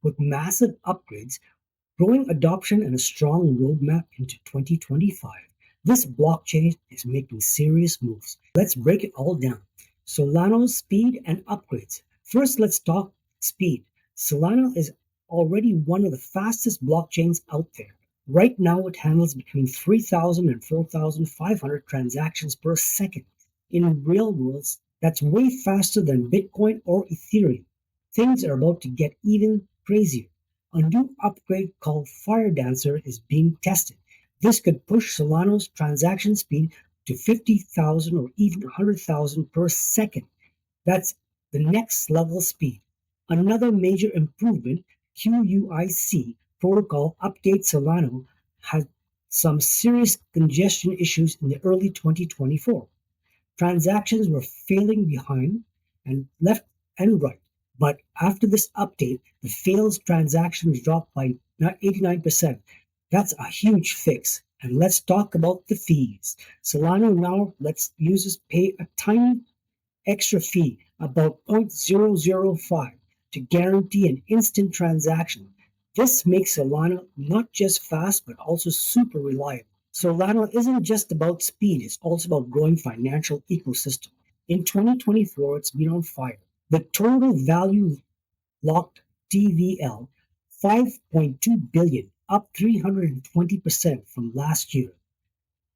with massive upgrades, growing adoption, and a strong roadmap into 2025. This blockchain is making serious moves. Let's break it all down. Solano's speed and upgrades. First, let's talk speed. Solano is already one of the fastest blockchains out there. Right now, it handles between 3,000 and 4,500 transactions per second. In real worlds, that's way faster than Bitcoin or Ethereum. Things are about to get even crazier. A new upgrade called Fire Dancer is being tested. This could push Solano's transaction speed to 50,000 or even 100,000 per second. That's the next level speed. Another major improvement, QUIC protocol update Solano had some serious congestion issues in the early 2024. Transactions were failing behind and left and right. But after this update, the failed transactions dropped by 89%. That's a huge fix. And let's talk about the fees. Solano now lets users pay a tiny extra fee, about 0.005, to guarantee an instant transaction. This makes Solana not just fast, but also super reliable. Solana isn't just about speed, it's also about growing financial ecosystem. In 2024, it's been on fire. The total value locked TVL 5.2 billion, up 320% from last year.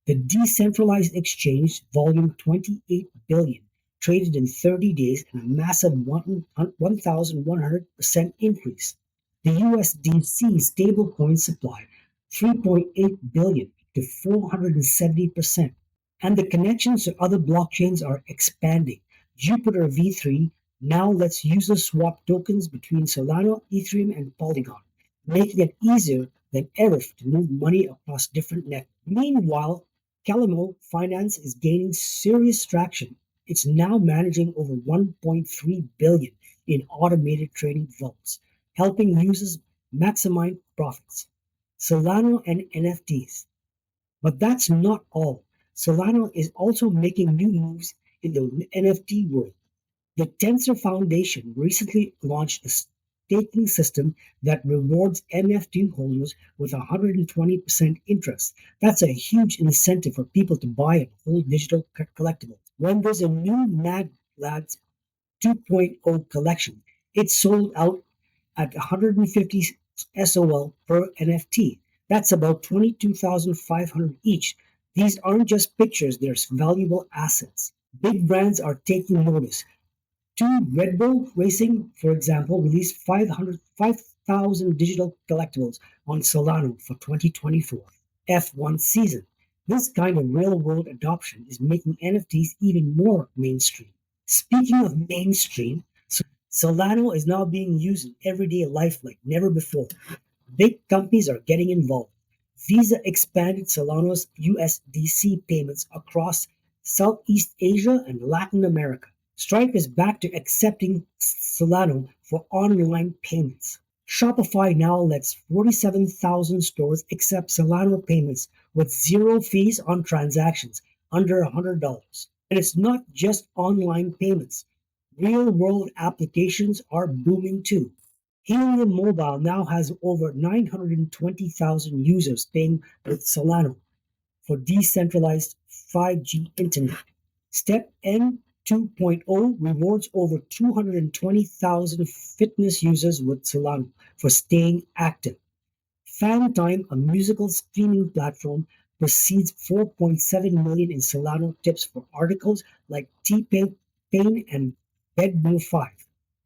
The decentralized exchange volume 28 billion, traded in 30 days and a massive 1,100% increase. The USDC stablecoin supply 3.8 billion to 470%. And the connections to other blockchains are expanding. Jupiter V3 now lets users swap tokens between Solano, Ethereum, and Polygon, making it easier than ever to move money across different networks. Meanwhile, Calamo Finance is gaining serious traction. It's now managing over 1.3 billion in automated trading vaults, helping users maximize profits. Solano and NFTs. But that's not all. Solano is also making new moves in the NFT world. The Tensor Foundation recently launched a staking system that rewards NFT holders with 120% interest. That's a huge incentive for people to buy and hold digital collectibles. When there's a new Mad Lads 2.0 collection, it's sold out at 150 SOL per NFT. That's about 22,500 each. These aren't just pictures, they're valuable assets. Big brands are taking notice. Red Bull Racing, for example, released 5,000 digital collectibles on Solano for 2024 F1 season. This kind of real-world adoption is making NFTs even more mainstream. Speaking of mainstream, Solano is now being used in everyday life like never before. Big companies are getting involved. Visa expanded Solano's USDC payments across Southeast Asia and Latin America. Stripe is back to accepting Solano for online payments. Shopify now lets 47,000 stores accept Solano payments with zero fees on transactions under $100. And it's not just online payments. Real-world applications are booming too. Helium Mobile now has over 920,000 users paying with Solano for decentralized 5G internet. Step N 2.0 rewards over 220,000 fitness users with Solano for staying active. FanTime, a musical streaming platform, receives 4.7 million in Solano tips for articles like T-Pain and Bedmo 5.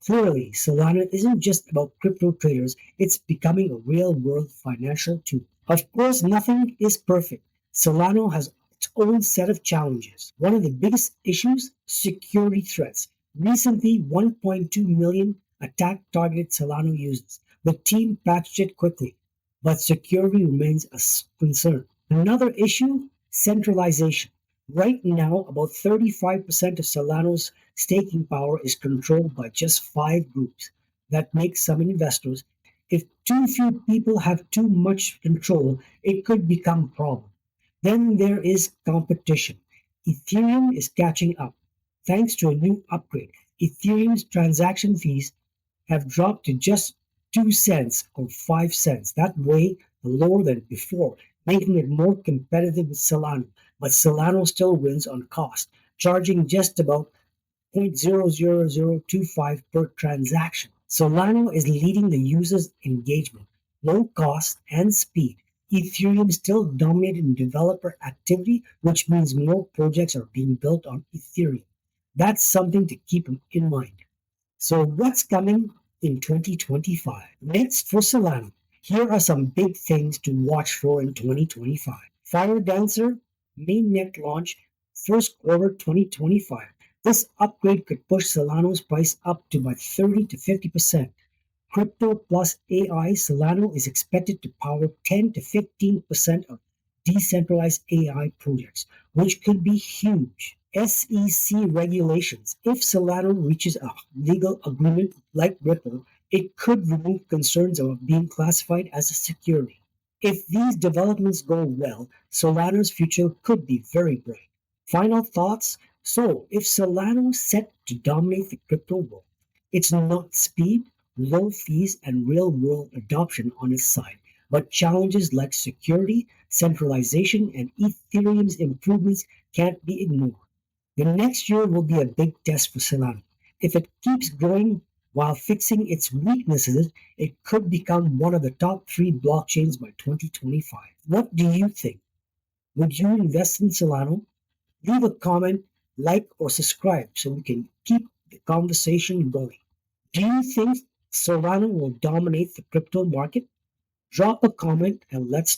Clearly, Solana isn't just about crypto traders, it's becoming a real-world financial tool. Of course, nothing is perfect. Solano has its own set of challenges. One of the biggest issues, security threats. Recently, 1.2 million attack targeted Solano users. The team patched it quickly, but security remains a concern. Another issue, centralization. Right now, about 35% of Solano's staking power is controlled by just 5 groups. That makes some investors. If too few people have too much control, it could become a problem. Then there is competition. Ethereum is catching up. Thanks to a new upgrade, Ethereum's transaction fees have dropped to just 2 cents or 5 cents. That way lower than before, making it more competitive with Solano. But Solano still wins on cost, charging just about 0.00025 per transaction. Solano is leading the user's engagement, low cost, and speed. Ethereum still dominated in developer activity, which means more projects are being built on Ethereum. That's something to keep in mind. So, what's coming in 2025? Next, for Solana, here are some big things to watch for in 2025. Fire Dancer mainnet launch first quarter 2025. This upgrade could push Solano's price up to about 30 to 50%. Crypto plus AI, Solano is expected to power 10 to 15% of decentralized AI projects, which could be huge. SEC regulations. If Solano reaches a legal agreement like Ripple, it could remove concerns about being classified as a security. If these developments go well, Solano's future could be very bright. Final thoughts. So, if Solano is set to dominate the crypto world, it's not speed, low fees, and real world adoption on its side, but challenges like security, centralization, and Ethereum's improvements can't be ignored. The next year will be a big test for Solana. If it keeps growing while fixing its weaknesses, it could become one of the top three blockchains by 2025. What do you think? Would you invest in Solana? Leave a comment, like, or subscribe so we can keep the conversation going. Do you think Solana will dominate the crypto market? Drop a comment and let's